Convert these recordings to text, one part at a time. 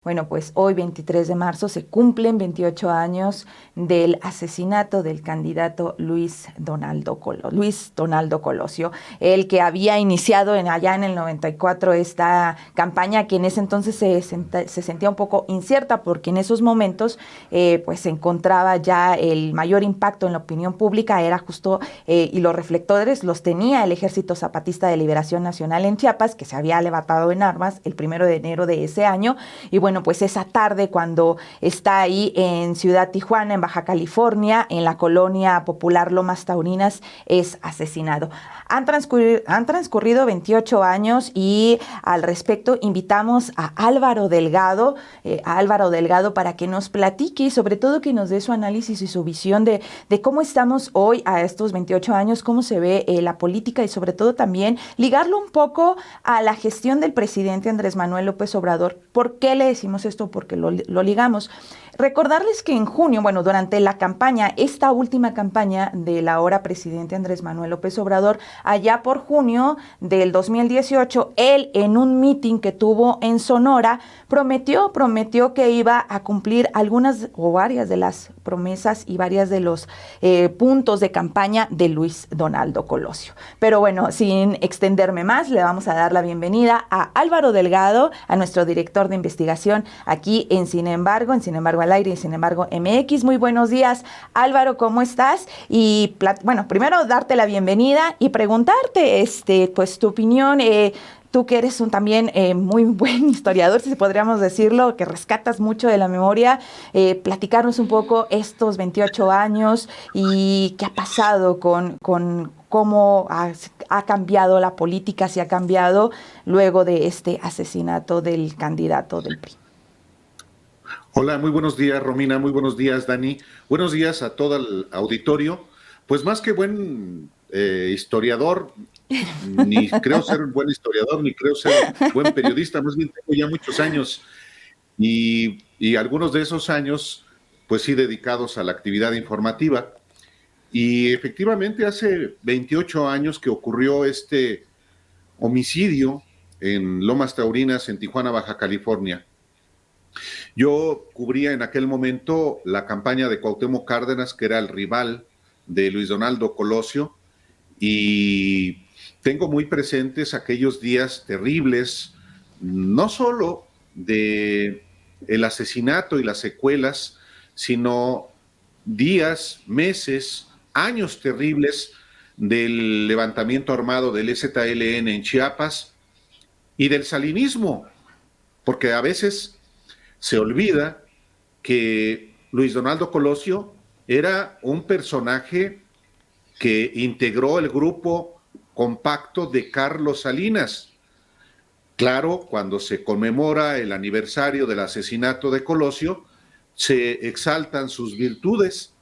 Bueno, pues hoy 23 de marzo se cumplen 28 años del asesinato del candidato Luis Donaldo Colosio, el que había iniciado allá en el 94 esta campaña, que en ese entonces se sentía un poco incierta porque en esos momentos pues se encontraba ya el mayor impacto en la opinión pública, era justo, y los reflectores los tenía el Ejército Zapatista de Liberación Nacional en Chiapas, que se había levantado en armas el 1 de enero de ese año. Y bueno, pues esa tarde cuando está ahí en Ciudad Tijuana, en Baja California, en la colonia popular Lomas Taurinas, es asesinado. Han transcurrido 28 años y al respecto invitamos a Álvaro Delgado para que nos platique y sobre todo que nos dé su análisis y su visión de cómo estamos hoy a estos 28 años, cómo se ve la política y sobre todo también ligarlo un poco a la gestión del presidente Andrés Manuel López Obrador. ¿Por qué le decimos esto? Porque lo ligamos. Recordarles que en junio, bueno, durante la campaña, esta última campaña del ahora presidente Andrés Manuel López Obrador, allá por junio del 2018, él en un meeting que tuvo en Sonora, prometió que iba a cumplir algunas o varias de las promesas y varias de los puntos de campaña de Luis Donaldo Colosio. Pero bueno, sin extenderme más, le vamos a dar la bienvenida a Álvaro Delgado, a nuestro director de investigación aquí en Sin Embargo al aire y Sin Embargo MX. Muy buenos días, Álvaro, ¿cómo estás? Y bueno, primero darte la bienvenida y preguntarte, pues tu opinión. Tú que eres también muy buen historiador, si podríamos decirlo, que rescatas mucho de la memoria, platicarnos un poco estos 28 años y qué ha pasado con cómo ha cambiado la política, si ha cambiado luego de este asesinato del candidato del PRI. Hola, muy buenos días, Romina, muy buenos días, Dani. Buenos días a todo el auditorio. Pues más que buen historiador, ni creo ser un buen historiador, ni creo ser buen periodista, más bien tengo ya muchos años y algunos de esos años, pues sí, dedicados a la actividad informativa. Y efectivamente hace 28 años que ocurrió este homicidio en Lomas Taurinas, en Tijuana, Baja California. Yo cubría en aquel momento la campaña de Cuauhtémoc Cárdenas, que era el rival de Luis Donaldo Colosio, y tengo muy presentes aquellos días terribles, no solo de el asesinato y las secuelas, sino días, meses, años terribles del levantamiento armado del EZLN en Chiapas y del salinismo, porque a veces se olvida que Luis Donaldo Colosio era un personaje que integró el grupo compacto de Carlos Salinas. Claro, cuando se conmemora el aniversario del asesinato de Colosio, se exaltan sus virtudes.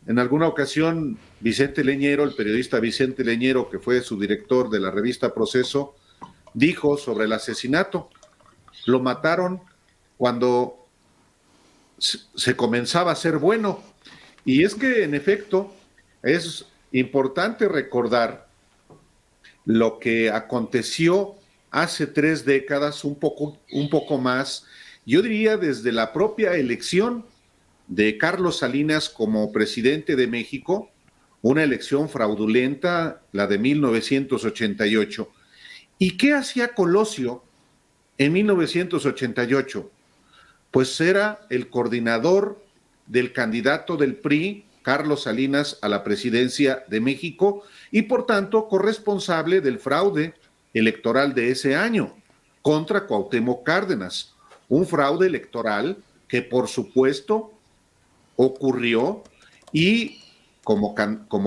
En alguna ocasión, Vicente Leñero, el periodista Vicente Leñero, que fue su director de la revista Proceso, dijo sobre el asesinato: lo mataron cuando se comenzaba a ser bueno. Y es que, en efecto, es importante recordar lo que aconteció hace 3 décadas, un poco más, yo diría desde la propia elección de Carlos Salinas como presidente de México, una elección fraudulenta, la de 1988. ¿Y qué hacía Colosio en 1988? Pues era el coordinador del candidato del PRI, Carlos Salinas, a la presidencia de México y por tanto corresponsable del fraude electoral de ese año contra Cuauhtémoc Cárdenas, un fraude electoral que por supuesto ocurrió y como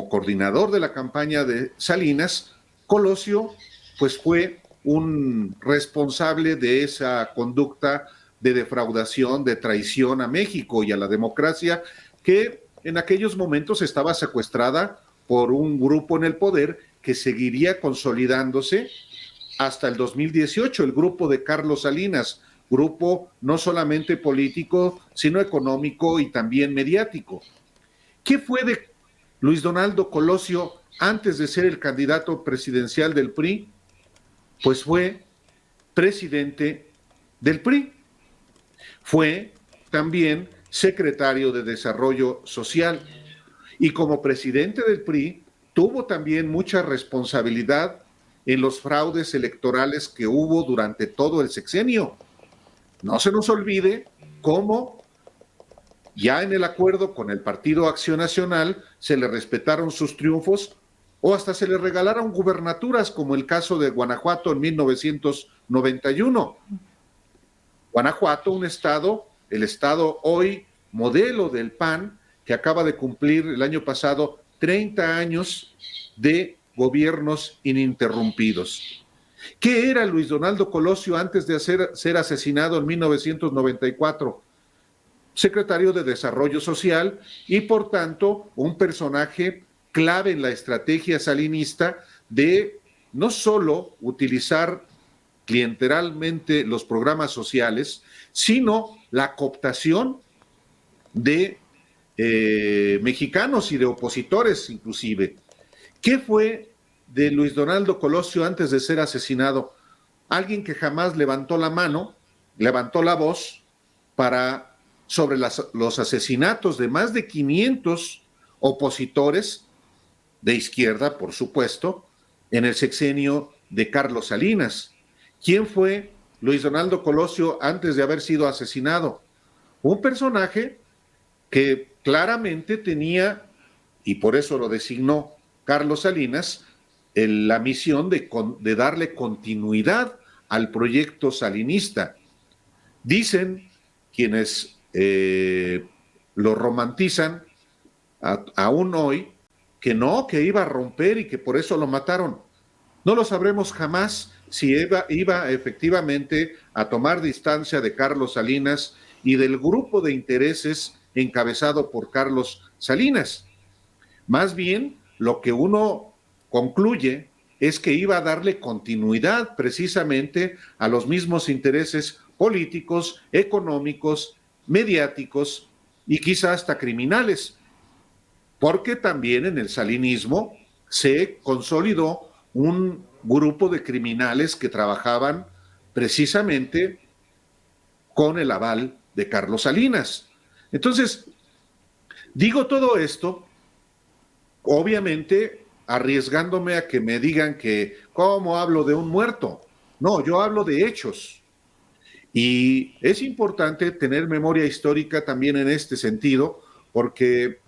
coordinador de la campaña de Salinas, Colosio pues fue un responsable de esa conducta de defraudación, de traición a México y a la democracia, que en aquellos momentos estaba secuestrada por un grupo en el poder que seguiría consolidándose hasta el 2018, el grupo de Carlos Salinas, grupo no solamente político, sino económico y también mediático. ¿Qué fue de Luis Donaldo Colosio antes de ser el candidato presidencial del PRI? Pues fue presidente del PRI. Fue también secretario de Desarrollo Social y como presidente del PRI tuvo también mucha responsabilidad en los fraudes electorales que hubo durante todo el sexenio. No se nos olvide cómo ya en el acuerdo con el Partido Acción Nacional se le respetaron sus triunfos o hasta se le regalaron gubernaturas, como el caso de Guanajuato en 1991. Guanajuato, un estado, el estado hoy modelo del PAN, que acaba de cumplir el año pasado 30 años de gobiernos ininterrumpidos. ¿Qué era Luis Donaldo Colosio antes de ser asesinado en 1994? Secretario de Desarrollo Social y, por tanto, un personaje clave en la estrategia salinista de no solo utilizar clientelarmente los programas sociales, sino la cooptación de mexicanos y de opositores inclusive. ¿Qué fue de Luis Donaldo Colosio antes de ser asesinado? Alguien que jamás levantó la mano, levantó la voz sobre los asesinatos de más de 500 opositores de izquierda, por supuesto, en el sexenio de Carlos Salinas. ¿Quién fue Luis Donaldo Colosio antes de haber sido asesinado? Un personaje que claramente tenía, y por eso lo designó Carlos Salinas, la misión de darle continuidad al proyecto salinista. Dicen quienes lo romantizan aún hoy, que no, que iba a romper y que por eso lo mataron. No lo sabremos jamás si iba efectivamente a tomar distancia de Carlos Salinas y del grupo de intereses encabezado por Carlos Salinas. Más bien, lo que uno concluye es que iba a darle continuidad precisamente a los mismos intereses políticos, económicos, mediáticos y quizás hasta criminales, porque también en el salinismo se consolidó un grupo de criminales que trabajaban precisamente con el aval de Carlos Salinas. Entonces, digo todo esto, obviamente arriesgándome a que me digan que ¿cómo hablo de un muerto? No, yo hablo de hechos. Y es importante tener memoria histórica también en este sentido, porque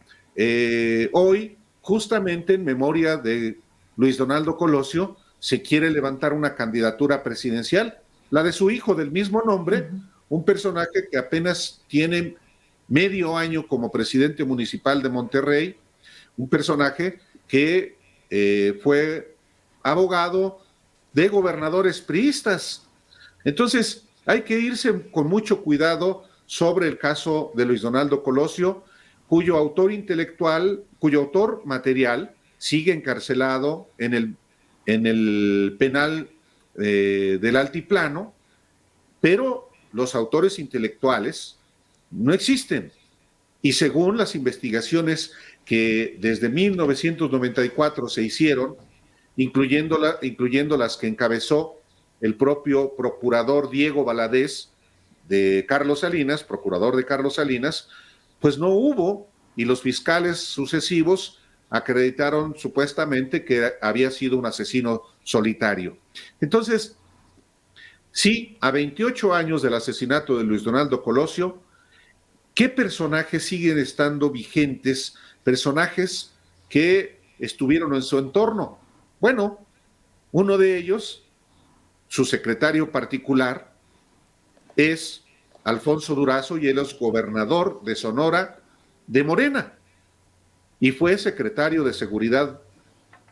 hoy, justamente en memoria de Luis Donaldo Colosio, se quiere levantar una candidatura presidencial, la de su hijo del mismo nombre, un personaje que apenas tiene medio año como presidente municipal de Monterrey, un personaje que fue abogado de gobernadores priistas. Entonces, hay que irse con mucho cuidado sobre el caso de Luis Donaldo Colosio, cuyo autor material sigue encarcelado en el penal del Altiplano, pero los autores intelectuales no existen. Y según las investigaciones que desde 1994 se hicieron, incluyendo las que encabezó el propio procurador Diego Valadez de Carlos Salinas, procurador de Carlos Salinas, pues no hubo, y los fiscales sucesivos acreditaron supuestamente que había sido un asesino solitario. Entonces, sí, a 28 años del asesinato de Luis Donaldo Colosio, ¿qué personajes siguen estando vigentes? Personajes que estuvieron en su entorno. Bueno, uno de ellos, su secretario particular, es Alfonso Durazo, y él es gobernador de Sonora de Morena y fue secretario de Seguridad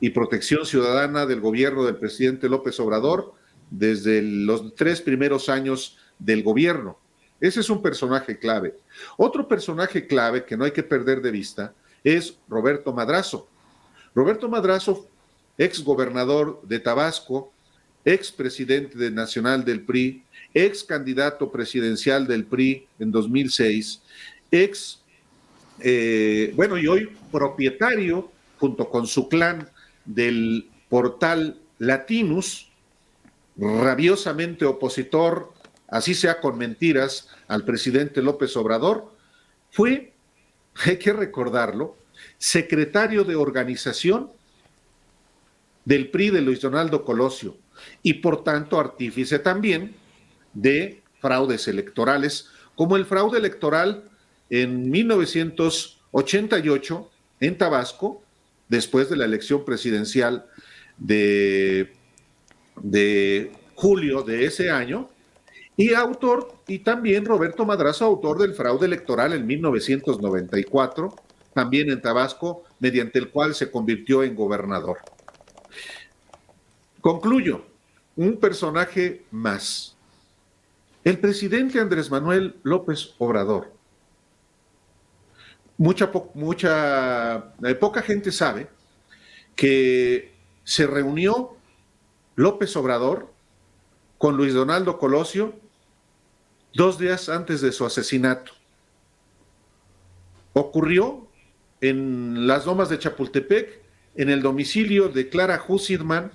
y Protección Ciudadana del gobierno del presidente López Obrador desde los 3 primeros años del gobierno. Ese es un personaje clave. Otro personaje clave que no hay que perder de vista es Roberto Madrazo. Roberto Madrazo, ex gobernador de Tabasco, ex presidente nacional del PRI, ex candidato presidencial del PRI en 2006, y hoy propietario, junto con su clan, del portal Latinus, rabiosamente opositor así sea con mentiras, al presidente López Obrador, fue, hay que recordarlo, secretario de organización del PRI de Luis Donaldo Colosio y por tanto artífice también de fraudes electorales, como el fraude electoral en 1988 en Tabasco, después de la elección presidencial de julio de ese año, y también Roberto Madrazo, autor del fraude electoral en 1994, también en Tabasco, mediante el cual se convirtió en gobernador. Concluyo, un personaje más. El presidente Andrés Manuel López Obrador. Poca gente sabe que se reunió López Obrador con Luis Donaldo Colosio 2 días antes de su asesinato. Ocurrió en las Lomas de Chapultepec, en el domicilio de Clara Hussidman,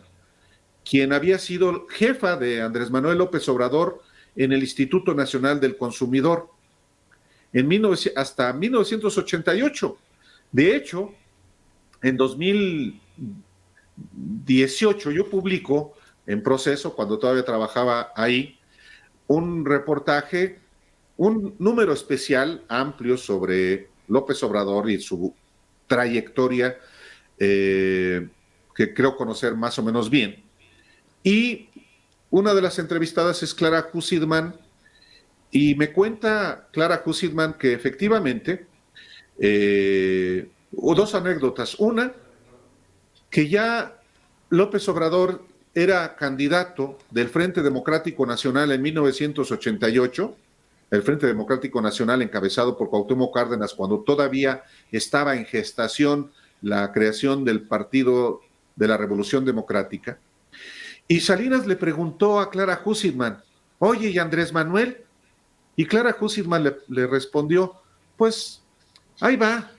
quien había sido jefa de Andrés Manuel López Obrador en el Instituto Nacional del Consumidor hasta 1988. De hecho, en 2018 yo publico en Proceso, cuando todavía trabajaba ahí, un reportaje, un número especial amplio sobre López Obrador y su trayectoria, que creo conocer más o menos bien. Y una de las entrevistadas es Clara Hussidman, y me cuenta Clara Hussidman que efectivamente, o 2 anécdotas. Una, que ya López Obrador era candidato del Frente Democrático Nacional en 1988, el Frente Democrático Nacional encabezado por Cuauhtémoc Cárdenas, cuando todavía estaba en gestación la creación del Partido de la Revolución Democrática. Y Salinas le preguntó a Clara Hussidman, oye, ¿y Andrés Manuel? Y Clara Hussidman le respondió, pues ahí va.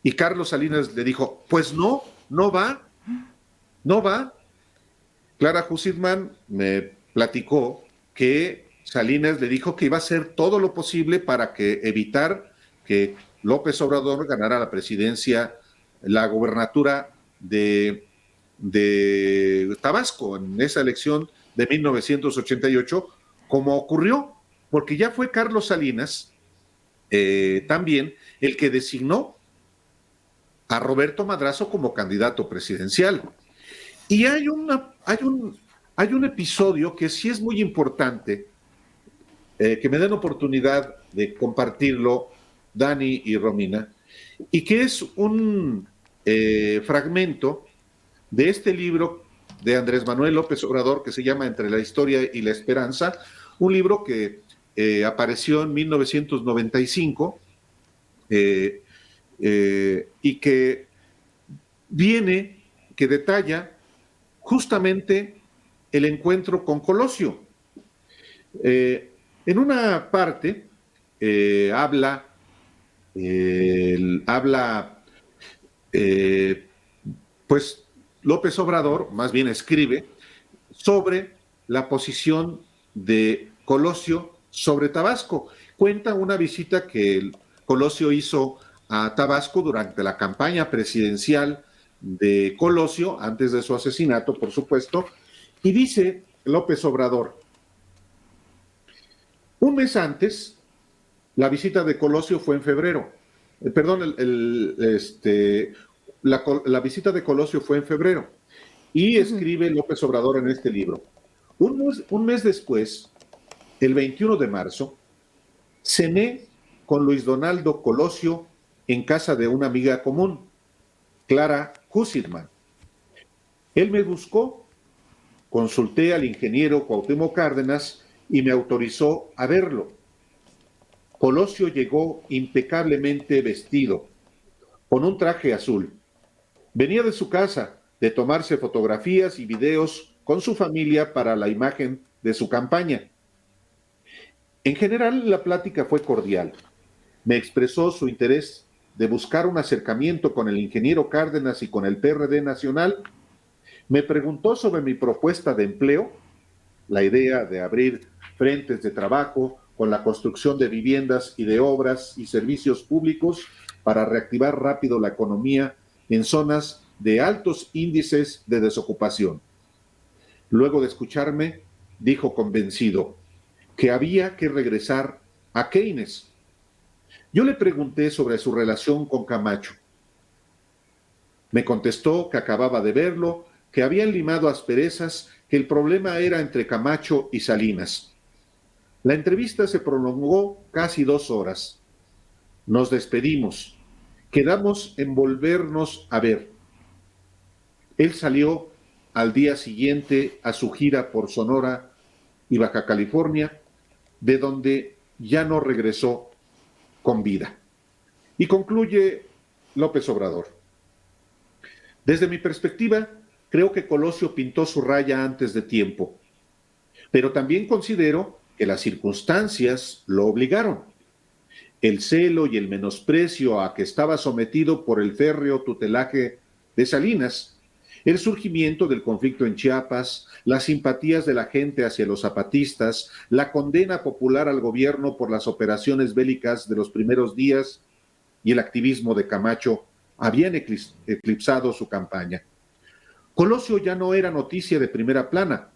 Y Carlos Salinas le dijo, pues no va. Clara Hussidman me platicó que Salinas le dijo que iba a hacer todo lo posible para evitar que López Obrador ganara la presidencia, la gobernatura de Tabasco en esa elección de 1988, como ocurrió, porque ya fue Carlos Salinas también el que designó a Roberto Madrazo como candidato presidencial. Y hay un episodio que sí es muy importante, que me den oportunidad de compartirlo, Dani y Romina, y que es un fragmento de este libro de Andrés Manuel López Obrador que se llama Entre la Historia y la Esperanza, un libro que apareció en 1995 y que detalla justamente el encuentro con Colosio. En una parte habla pues López Obrador, más bien escribe, sobre la posición de Colosio sobre Tabasco. Cuenta una visita que Colosio hizo a Tabasco durante la campaña presidencial de Colosio, antes de su asesinato, por supuesto, y dice López Obrador, un mes antes, la visita de Colosio fue en febrero, la visita de Colosio fue en febrero, y escribe López Obrador en este libro, un mes después, el 21 de marzo, cené con Luis Donaldo Colosio en casa de una amiga común, Clara Hussidman. Él me buscó, consulté al ingeniero Cuauhtémoc Cárdenas y me autorizó a verlo. Colosio llegó impecablemente vestido, con un traje azul. Venía de su casa de tomarse fotografías y videos con su familia para la imagen de su campaña. En general, la plática fue cordial. Me expresó su interés de buscar un acercamiento con el ingeniero Cárdenas y con el PRD nacional. Me preguntó sobre mi propuesta de empleo, la idea de abrir frentes de trabajo, con la construcción de viviendas y de obras y servicios públicos para reactivar rápido la economía en zonas de altos índices de desocupación. Luego de escucharme, dijo convencido que había que regresar a Keynes. Yo le pregunté sobre su relación con Camacho. Me contestó que acababa de verlo, que habían limado asperezas, que el problema era entre Camacho y Salinas. La entrevista se prolongó casi 2 horas. Nos despedimos. Quedamos en volvernos a ver. Él salió al día siguiente a su gira por Sonora y Baja California, de donde ya no regresó con vida. Y concluye López Obrador. Desde mi perspectiva, creo que Colosio pintó su raya antes de tiempo, pero también considero que las circunstancias lo obligaron. El celo y el menosprecio a que estaba sometido por el férreo tutelaje de Salinas, el surgimiento del conflicto en Chiapas, las simpatías de la gente hacia los zapatistas, la condena popular al gobierno por las operaciones bélicas de los primeros días y el activismo de Camacho habían eclipsado su campaña. Colosio ya no era noticia de primera plana.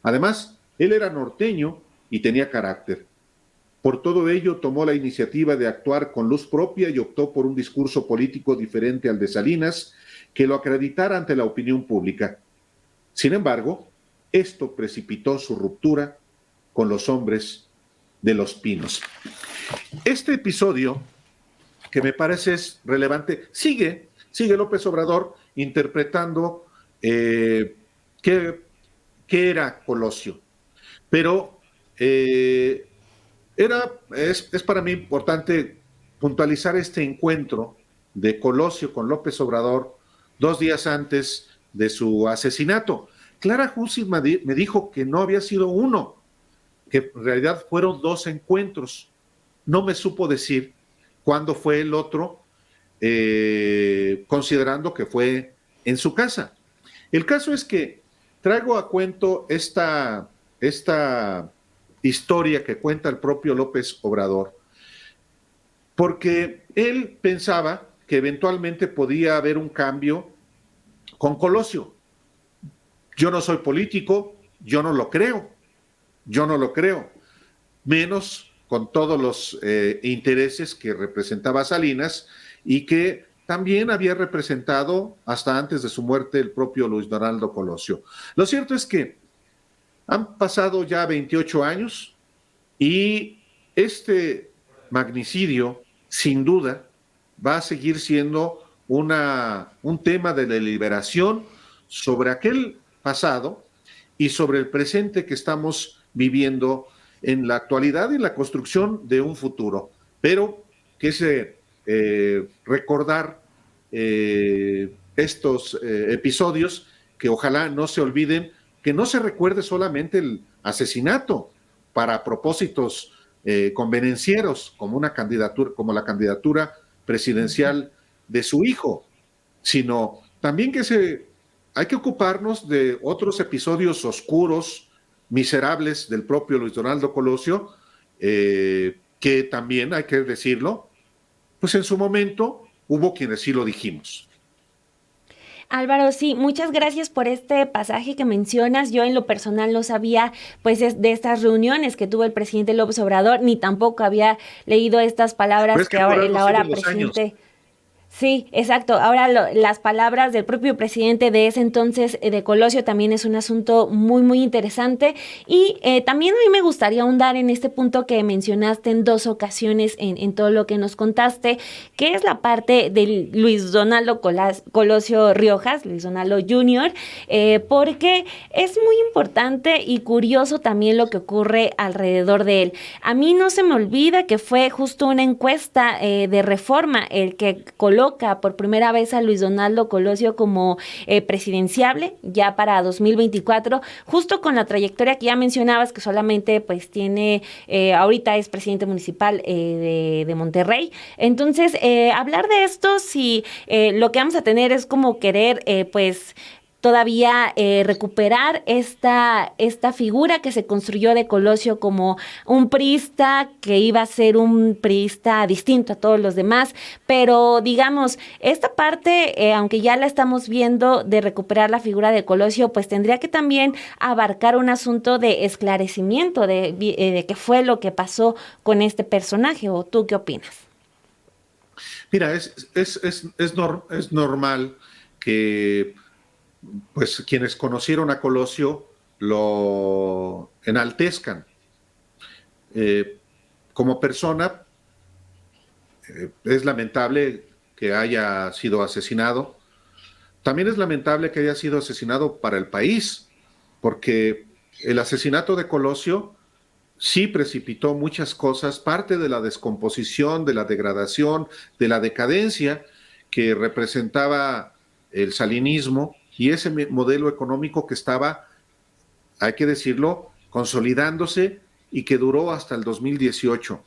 Además, él era norteño y tenía carácter. Por todo ello, tomó la iniciativa de actuar con luz propia y optó por un discurso político diferente al de Salinas, que lo acreditara ante la opinión pública. Sin embargo, esto precipitó su ruptura con los hombres de Los Pinos. Este episodio, que me parece es relevante, sigue López Obrador interpretando qué era Colosio. Pero es para mí importante puntualizar este encuentro de Colosio con López Obrador 2 días antes de su asesinato. Clara Hussey me dijo que no había sido uno, que en realidad fueron 2 encuentros. No me supo decir cuándo fue el otro, considerando que fue en su casa. El caso es que traigo a cuento esta historia que cuenta el propio López Obrador, porque él pensaba que eventualmente podía haber un cambio con Colosio. Yo no soy político, yo no lo creo, menos con todos los intereses que representaba Salinas y que también había representado hasta antes de su muerte el propio Luis Donaldo Colosio. Lo cierto es que han pasado ya 28 años y este magnicidio, sin duda, va a seguir siendo un tema de deliberación sobre aquel pasado y sobre el presente que estamos viviendo en la actualidad y en la construcción de un futuro. Pero que recordar estos episodios, que ojalá no se olviden, que no se recuerde solamente el asesinato para propósitos convenencieros, como la candidatura presidencial de su hijo, sino también que hay que ocuparnos de otros episodios oscuros, miserables del propio Luis Donaldo Colosio, que también hay que decirlo, pues en su momento hubo quienes sí lo dijimos. Álvaro, sí, muchas gracias por este pasaje que mencionas. Yo en lo personal no sabía pues de estas reuniones que tuvo el presidente López Obrador, ni tampoco había leído estas palabras que ahora el ahora presidente... Sí, exacto. Ahora las palabras del propio presidente de ese entonces, de Colosio, también es un asunto muy, muy interesante. Y también a mí me gustaría ahondar en este punto que mencionaste en 2 ocasiones en todo lo que nos contaste, que es la parte de Luis Donaldo Colosio Riojas, Luis Donaldo Jr., porque es muy importante y curioso también lo que ocurre alrededor de él. A mí no se me olvida que fue justo una encuesta de Reforma el que coloca por primera vez a Luis Donaldo Colosio como presidenciable ya para 2024, justo con la trayectoria que ya mencionabas, que solamente pues tiene, ahorita es presidente municipal de Monterrey. Entonces, hablar de esto, si lo que vamos a tener es como querer pues todavía recuperar esta figura que se construyó de Colosio como un priista que iba a ser un priista distinto a todos los demás, pero digamos, esta parte, aunque ya la estamos viendo de recuperar la figura de Colosio, pues tendría que también abarcar un asunto de esclarecimiento de qué fue lo que pasó con este personaje, ¿o tú qué opinas? Mira, es normal que pues quienes conocieron a Colosio lo enaltezcan. Como persona, es lamentable que haya sido asesinado. También es lamentable que haya sido asesinado para el país, porque el asesinato de Colosio sí precipitó muchas cosas, parte de la descomposición, de la degradación, de la decadencia que representaba el salinismo y ese modelo económico que estaba, hay que decirlo, consolidándose y que duró hasta el 2018.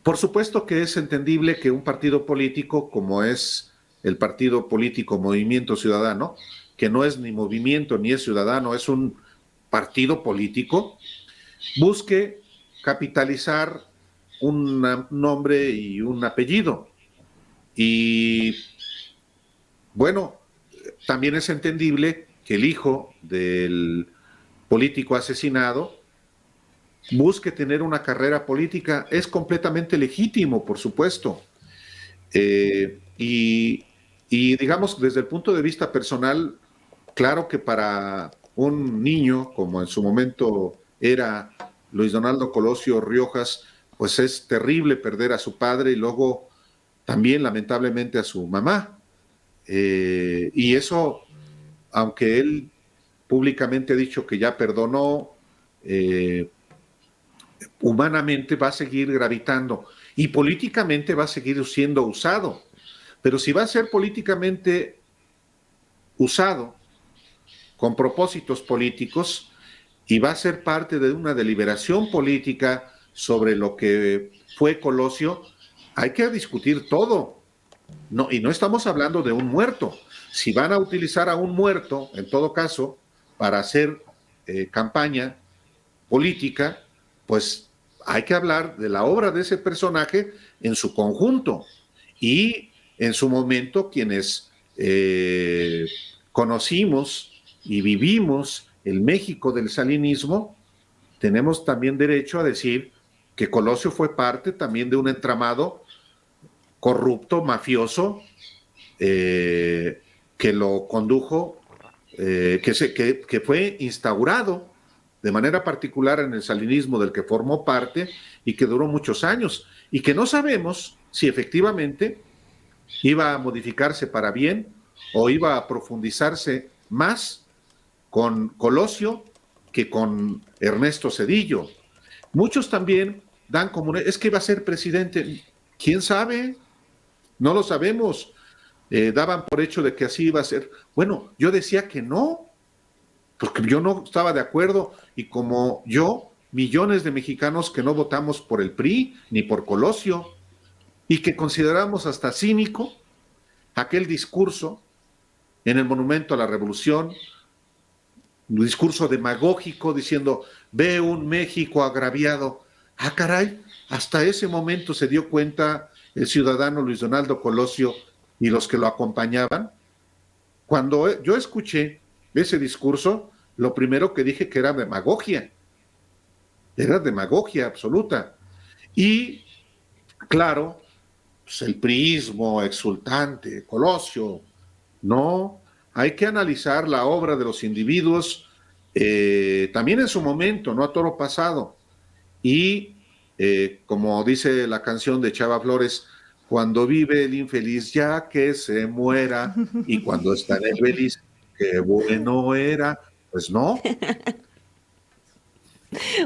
Por supuesto que es entendible que un partido político como es el partido político Movimiento Ciudadano, que no es ni movimiento ni es ciudadano, es un partido político, busque capitalizar un nombre y un apellido. Y bueno, también es entendible que el hijo del político asesinado busque tener una carrera política. Es completamente legítimo, por supuesto. Y digamos, desde el punto de vista personal, claro que para un niño, como en su momento era Luis Donaldo Colosio Riojas, pues es terrible perder a su padre y luego también lamentablemente a su mamá. Y eso, aunque él públicamente ha dicho que ya perdonó, humanamente va a seguir gravitando y políticamente va a seguir siendo usado. Pero si va a ser políticamente usado con propósitos políticos y va a ser parte de una deliberación política sobre lo que fue Colosio, hay que discutir todo. No, y no estamos hablando de un muerto. Si van a utilizar a un muerto, en todo caso, para hacer campaña política, pues hay que hablar de la obra de ese personaje en su conjunto. Y en su momento, quienes conocimos y vivimos el México del salinismo, tenemos también derecho a decir que Colosio fue parte también de un entramado corrupto, mafioso, que lo condujo, que fue instaurado de manera particular en el salinismo del que formó parte y que duró muchos años, y que no sabemos si efectivamente iba a modificarse para bien o iba a profundizarse más con Colosio que con Ernesto Zedillo. Muchos también dan como, es que iba a ser presidente. ¿Quién sabe? No lo sabemos. Daban por hecho de que así iba a ser. Bueno, yo decía que no, porque yo no estaba de acuerdo, y como yo, millones de mexicanos que no votamos por el PRI ni por Colosio, y que consideramos hasta cínico aquel discurso en el Monumento a la Revolución, un discurso demagógico diciendo, ve un México agraviado. Ah, caray, hasta ese momento se dio cuenta el ciudadano Luis Donaldo Colosio y los que lo acompañaban. Cuando yo escuché ese discurso, lo primero que dije que era demagogia absoluta. Y claro, pues el priismo exultante, Colosio, no, hay que analizar la obra de los individuos, también en su momento, no a toro pasado. Y como dice la canción de Chava Flores, cuando vive el infeliz ya que se muera, y cuando está en el feliz, qué bueno era, pues no.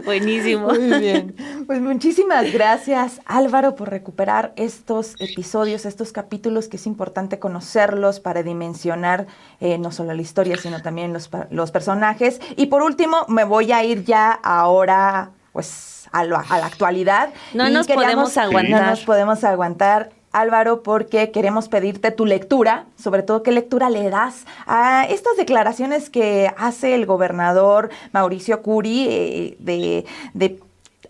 Buenísimo. Muy bien. Pues muchísimas gracias, Álvaro, por recuperar estos episodios, estos capítulos que es importante conocerlos para dimensionar no solo la historia, sino también los personajes. Y por último, me voy a ir ya ahora, pues, a la actualidad. No nos podemos aguantar. No nos podemos aguantar. Álvaro, porque queremos pedirte tu lectura, sobre todo qué lectura le das a estas declaraciones que hace el gobernador Mauricio Curi de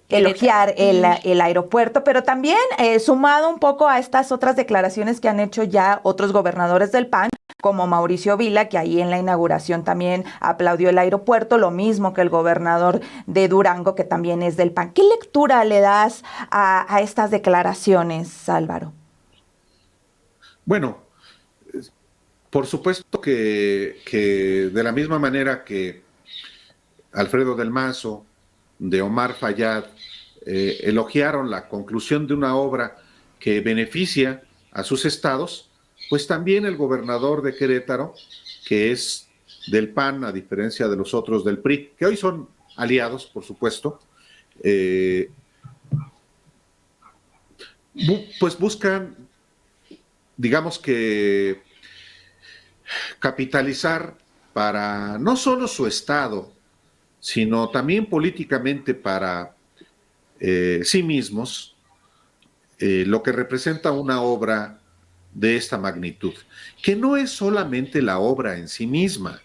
elogiar el aeropuerto, pero también sumado un poco a estas otras declaraciones que han hecho ya otros gobernadores del PAN, como Mauricio Vila, que ahí en la inauguración también aplaudió el aeropuerto, lo mismo que el gobernador de Durango, que también es del PAN. ¿Qué lectura le das a estas declaraciones, Álvaro? Bueno, por supuesto que de la misma manera que Alfredo del Mazo, de Omar Fayad, elogiaron la conclusión de una obra que beneficia a sus estados, pues también el gobernador de Querétaro, que es del PAN, a diferencia de los otros del PRI, que hoy son aliados, por supuesto, pues buscan, digamos que, capitalizar para no solo su estado, sino también políticamente para sí mismos, lo que representa una obra de esta magnitud, que no es solamente la obra en sí misma,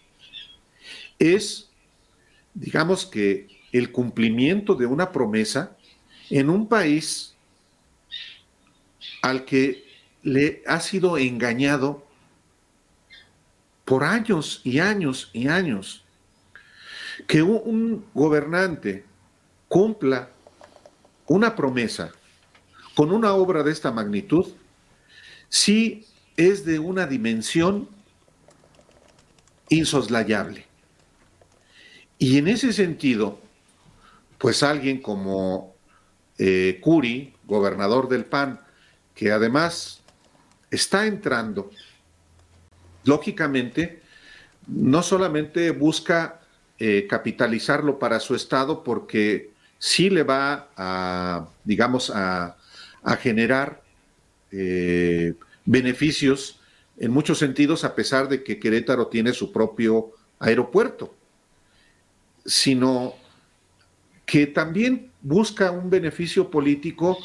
es, digamos que, el cumplimiento de una promesa en un país al que le ha sido engañado por años y años y años. Que un gobernante cumpla una promesa con una obra de esta magnitud, sí es de una dimensión insoslayable. Y en ese sentido, pues alguien como Curi, gobernador del PAN, que además está entrando, lógicamente, no solamente busca capitalizarlo para su estado, porque sí le va a, digamos, a generar beneficios en muchos sentidos, a pesar de que Querétaro tiene su propio aeropuerto, sino que también busca un beneficio político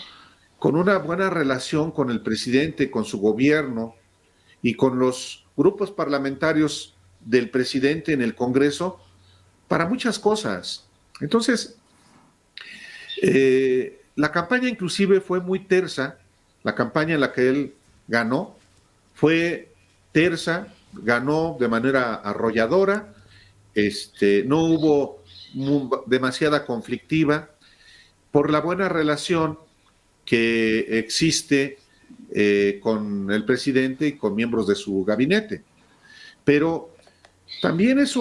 con una buena relación con el presidente, con su gobierno y con los grupos parlamentarios del presidente en el Congreso para muchas cosas. Entonces, la campaña inclusive fue muy tersa, la campaña en la que él ganó fue tersa, ganó de manera arrolladora, no hubo demasiada conflictiva por la buena relación que existe con el presidente y con miembros de su gabinete. Pero también es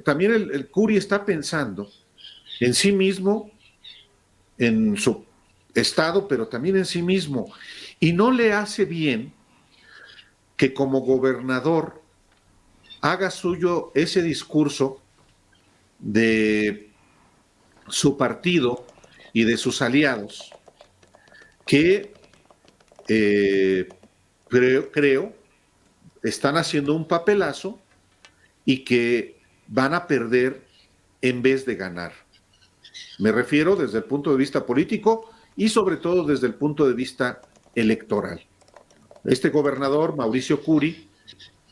también el Curi está pensando en sí mismo, en su estado, pero también en sí mismo. Y no le hace bien que como gobernador haga suyo ese discurso de su partido y de sus aliados, que creo están haciendo un papelazo y que van a perder en vez de ganar. Me refiero desde el punto de vista político y sobre todo desde el punto de vista electoral. Este gobernador, Mauricio Curi,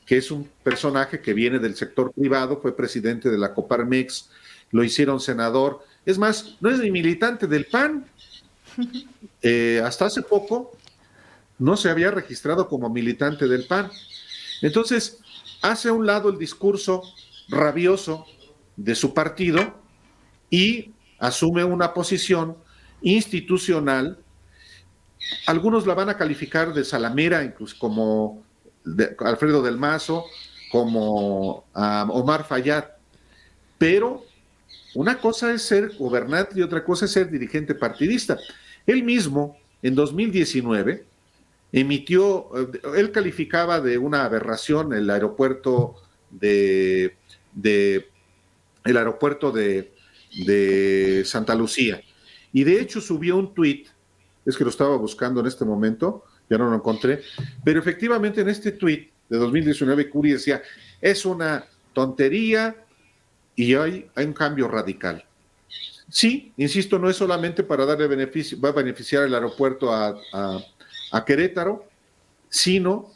que es un personaje que viene del sector privado, fue presidente de la Coparmex, lo hicieron senador, es más, no es ni militante del PAN, hasta hace poco no se había registrado como militante del PAN. Entonces, hace a un lado el discurso rabioso de su partido y asume una posición institucional. Algunos la van a calificar de salamera, incluso como Alfredo del Mazo, como Omar Fayad, pero una cosa es ser gobernante y otra cosa es ser dirigente partidista. Él mismo, en 2019, él calificaba de una aberración el aeropuerto de Santa Lucía. Y de hecho subió un tuit, es que lo estaba buscando en este momento, ya no lo encontré, pero efectivamente en este tuit de 2019 Curi decía, es una tontería y hay un cambio radical. Sí, insisto, no es solamente para darle beneficio, va a beneficiar el aeropuerto a a Querétaro, sino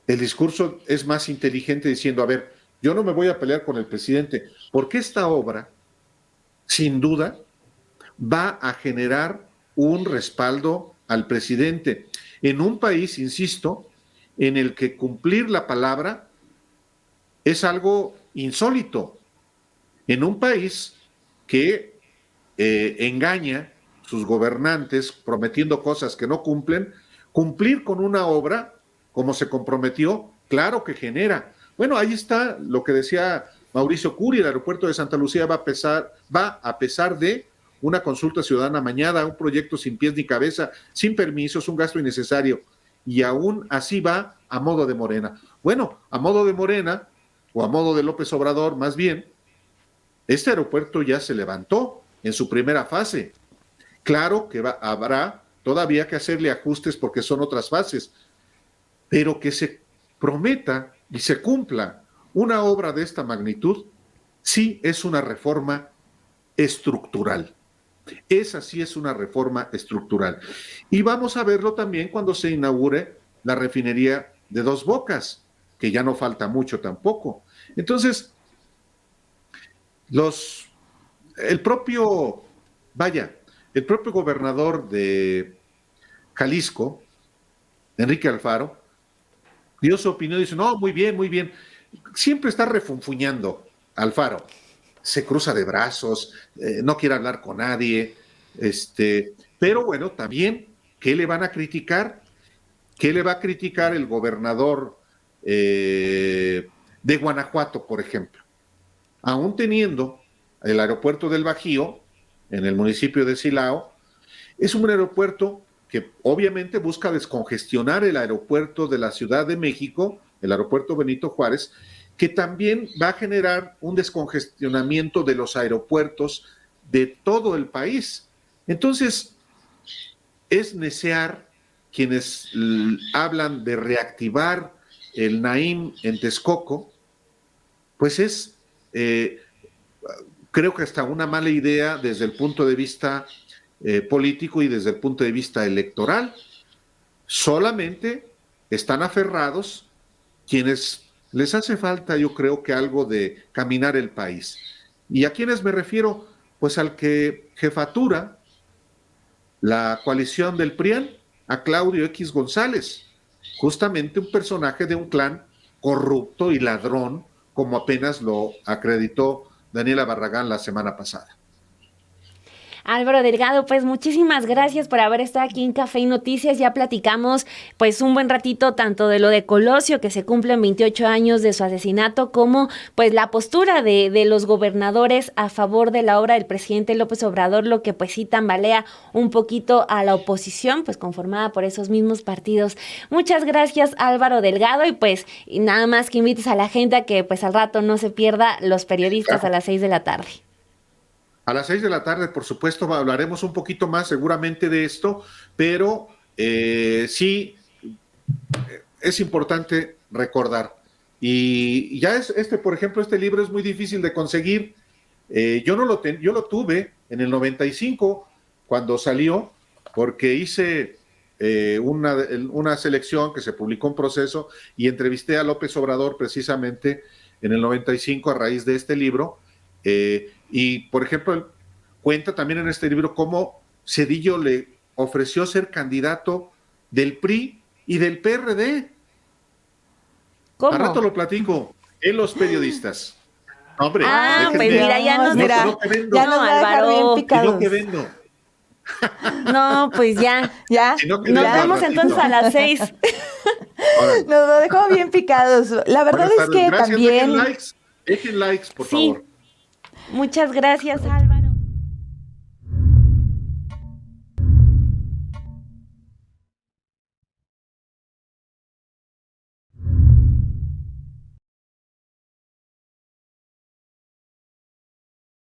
el discurso es más inteligente diciendo, a ver, yo no me voy a pelear con el presidente, porque esta obra, sin duda, va a generar un respaldo al presidente en un país, insisto, en el que cumplir la palabra es algo insólito, en un país que engaña a sus gobernantes prometiendo cosas que no cumplen, cumplir con una obra como se comprometió, claro que genera. Bueno, ahí está lo que decía Mauricio Curi, el aeropuerto de Santa Lucía va a pesar de una consulta ciudadana amañada, un proyecto sin pies ni cabeza, sin permisos, un gasto innecesario, y aún así va a modo de Morena. Bueno, a modo de Morena, o a modo de López Obrador, más bien, este aeropuerto ya se levantó en su primera fase. Claro que habrá todavía que hacerle ajustes porque son otras fases, pero que se prometa y se cumpla una obra de esta magnitud, sí es una reforma estructural. Esa sí es una reforma estructural. Y vamos a verlo también cuando se inaugure la refinería de Dos Bocas, que ya no falta mucho tampoco. Entonces, el propio gobernador de Jalisco, Enrique Alfaro, dio su opinión y dice, no, muy bien, muy bien. Siempre está refunfuñando Alfaro. Se cruza de brazos, no quiere hablar con nadie. Pero bueno, también, ¿qué le van a criticar? ¿Qué le va a criticar el gobernador de Guanajuato, por ejemplo? Aún teniendo el aeropuerto del Bajío, en el municipio de Silao, es un aeropuerto que obviamente busca descongestionar el aeropuerto de la Ciudad de México, el aeropuerto Benito Juárez, que también va a generar un descongestionamiento de los aeropuertos de todo el país. Entonces, es necear quienes hablan de reactivar el Naim en Texcoco, pues es, creo que hasta una mala idea desde el punto de vista político y desde el punto de vista electoral. Solamente están aferrados quienes les hace falta, yo creo que algo de caminar el país. ¿Y a quiénes me refiero? Pues al que jefatura la coalición del PRIAN, a Claudio X González, justamente un personaje de un clan corrupto y ladrón, como apenas lo acreditó Daniela Barragán la semana pasada. Álvaro Delgado, pues muchísimas gracias por haber estado aquí en Café y Noticias. Ya platicamos pues un buen ratito tanto de lo de Colosio, que se cumplen 28 años de su asesinato, como pues la postura de los gobernadores a favor de la obra del presidente López Obrador, lo que pues sí tambalea un poquito a la oposición, pues conformada por esos mismos partidos. Muchas gracias, Álvaro Delgado, y pues y nada más que invites a la gente a que pues al rato no se pierda Los Periodistas a las 6 de la tarde. A las 6 de la tarde, por supuesto, hablaremos un poquito más seguramente de esto, pero sí es importante recordar. Y ya por ejemplo, este libro es muy difícil de conseguir. Yo lo tuve en el 95 cuando salió, porque hice una selección que se publicó en Proceso y entrevisté a López Obrador precisamente en el 95 a raíz de este libro. Y, por ejemplo, cuenta también en este libro cómo Zedillo le ofreció ser candidato del PRI y del PRD. ¿Cómo? A rato lo platico en Los Periodistas. Hombre, pues mira, ya nos ya nos va a dejar bien picados. Yo que vendo. No, pues ya. Si no, nos vemos entonces a las 6. Nos lo dejó bien picados. La verdad es que gracias, también... Dejen likes, por favor. Muchas gracias, Álvaro.